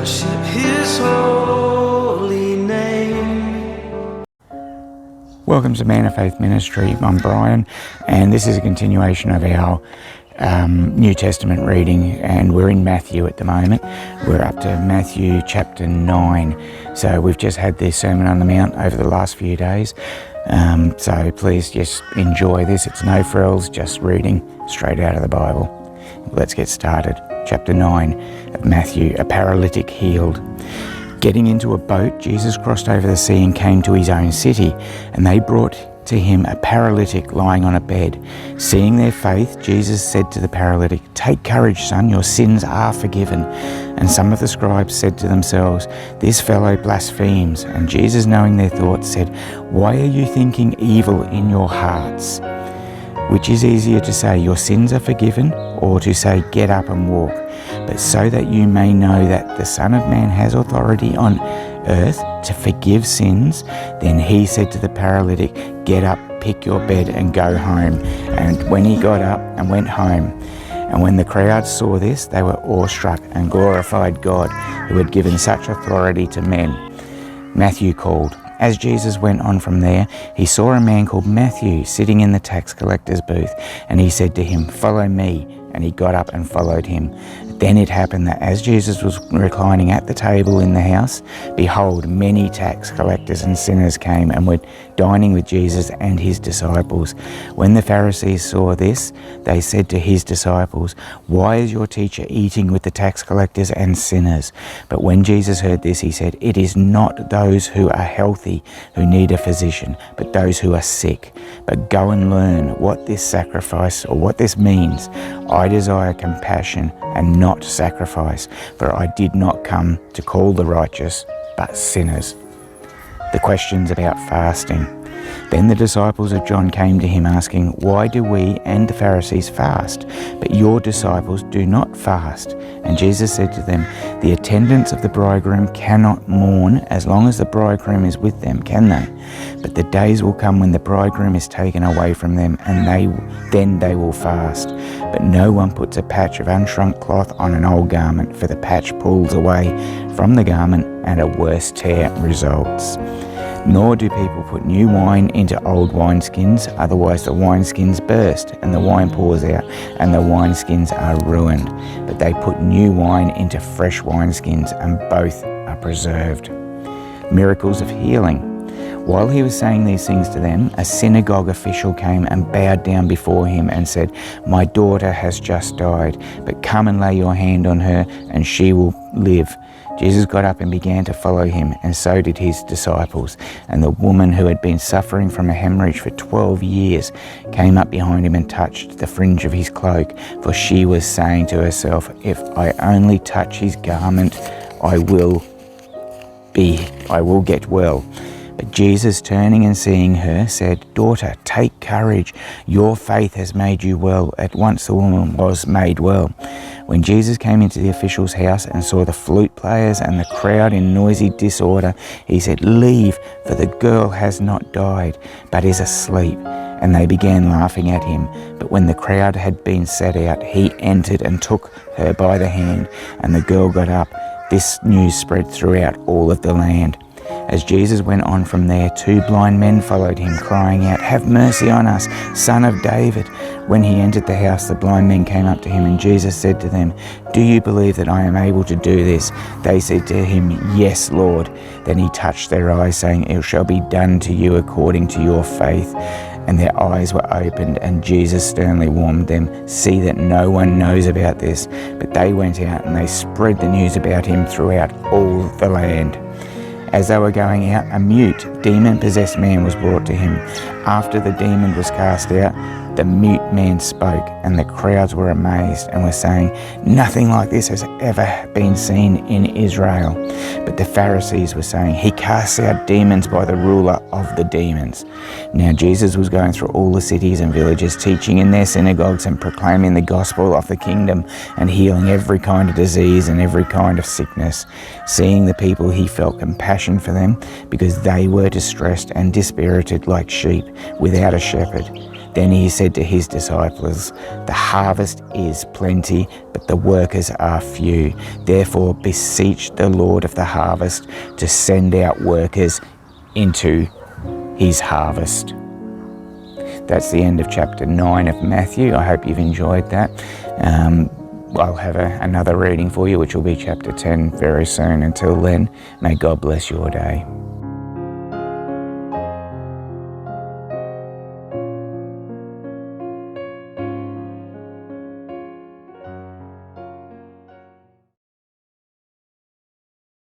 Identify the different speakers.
Speaker 1: worship His holy name.
Speaker 2: Welcome to Man of Faith Ministry. I'm Brian, and this is a continuation of our New Testament reading, and we're in Matthew at the moment. We're up to Matthew chapter 9. So we've just had the Sermon on the Mount over the last few days. So please just enjoy this. It's no frills, just reading straight out of the Bible. Let's get started. Chapter 9 of Matthew, a paralytic healed. Getting into a boat, Jesus crossed over the sea and came to his own city, and they brought to him a paralytic lying on a bed. Seeing their faith, Jesus said to the paralytic, "Take courage, son, your sins are forgiven." And some of the scribes said to themselves, "This fellow blasphemes." And Jesus, knowing their thoughts, said, "Why are you thinking evil in your hearts? Which is easier to say, 'Your sins are forgiven,' or to say, 'Get up and walk'? But so that you may know that the Son of Man has authority on earth to forgive sins." Then he said to the paralytic, "Get up, pick your bed and go home." And when he got up and went home, and when the crowd saw this, they were awestruck and glorified God, who had given such authority to men. Matthew called. As Jesus went on from there, he saw a man called Matthew sitting in the tax collector's booth, and he said to him, "Follow me." And he got up and followed him. Then it happened that as Jesus was reclining at the table in the house, behold, many tax collectors and sinners came and were dining with Jesus and his disciples. When the Pharisees saw this, they said to his disciples, "Why is your teacher eating with the tax collectors and sinners?" But when Jesus heard this, he said, "It is not those who are healthy who need a physician, but those who are sick. But go and learn what this sacrifice, or what this means. I desire compassion and not sacrifice, for I did not come to call the righteous, but sinners." The questions about fasting. Then the disciples of John came to him asking, "Why do we and the Pharisees fast, but your disciples do not fast?" And Jesus said to them, "The attendants of the bridegroom cannot mourn as long as the bridegroom is with them, can they? But the days will come when the bridegroom is taken away from them, and then they will fast. But no one puts a patch of unshrunk cloth on an old garment, for the patch pulls away from the garment, and a worse tear results. Nor do people put new wine into old wineskins, otherwise the wineskins burst, and the wine pours out, and the wineskins are ruined. But they put new wine into fresh wineskins, and both are preserved." Miracles of healing. While he was saying these things to them, a synagogue official came and bowed down before him and said, "My daughter has just died, but come and lay your hand on her, and she will live." Jesus got up and began to follow him, and so did his disciples. And the woman who had been suffering from a hemorrhage for 12 years came up behind him and touched the fringe of his cloak, for she was saying to herself, "If I only touch his garment, I will get well." But Jesus, turning and seeing her, said, "Daughter, take courage. Your faith has made you well." At once the woman was made well. When Jesus came into the official's house and saw the flute players and the crowd in noisy disorder, he said, "Leave, for the girl has not died, but is asleep." And they began laughing at him. But when the crowd had been set out, he entered and took her by the hand, and the girl got up. This news spread throughout all of the land. As Jesus went on from there, 2 blind men followed him, crying out, "Have mercy on us, Son of David." When he entered the house, the blind men came up to him, and Jesus said to them, "Do you believe that I am able to do this?" They said to him, "Yes, Lord." Then he touched their eyes, saying, "It shall be done to you according to your faith." And their eyes were opened, and Jesus sternly warned them, "See that no one knows about this." But they went out and they spread the news about him throughout all the land. As they were going out, a mute, demon-possessed man was brought to him. After the demon was cast out, the mute man spoke, and the crowds were amazed and were saying, "Nothing like this has ever been seen in Israel." But the Pharisees were saying, "He casts out demons by the ruler of the demons." Now Jesus was going through all the cities and villages, teaching in their synagogues and proclaiming the gospel of the kingdom, and healing every kind of disease and every kind of sickness. Seeing the people, he felt compassion for them, because they were distressed and dispirited like sheep without a shepherd. Then he said to his disciples, "The harvest is plenty, but the workers are few. Therefore beseech the Lord of the harvest to send out workers into his harvest." That's the end of chapter 9 of Matthew. I hope you've enjoyed that. I'll have another reading for you, which will be chapter 10 very soon. Until then, may God bless your day.